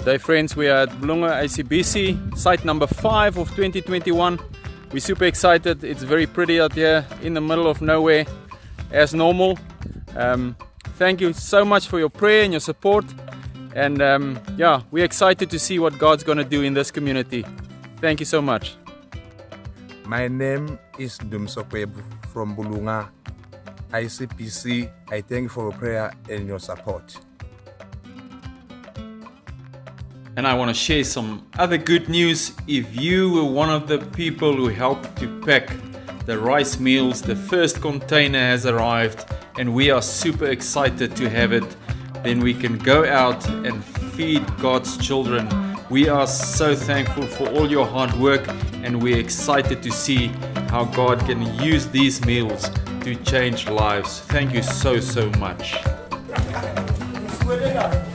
Today, friends, we are at Bulunga ICBC, site number 5 of 2021. We're super excited. It's very pretty out here in the middle of nowhere, as normal. Thank you so much for your prayer and your support. And yeah, we're excited to see what God's going to do in this community. Thank you so much. My name is Dumsokwe from Bulunga ICBC. I thank you for your prayer and your support. And I want to share some other good news. If you were one of the people who helped to pack the rice meals, the first container has arrived and we are super excited to have it. Then we can go out and feed God's children. We are so thankful for all your hard work and we're excited to see how God can use these meals to change lives. Thank you so much. Well,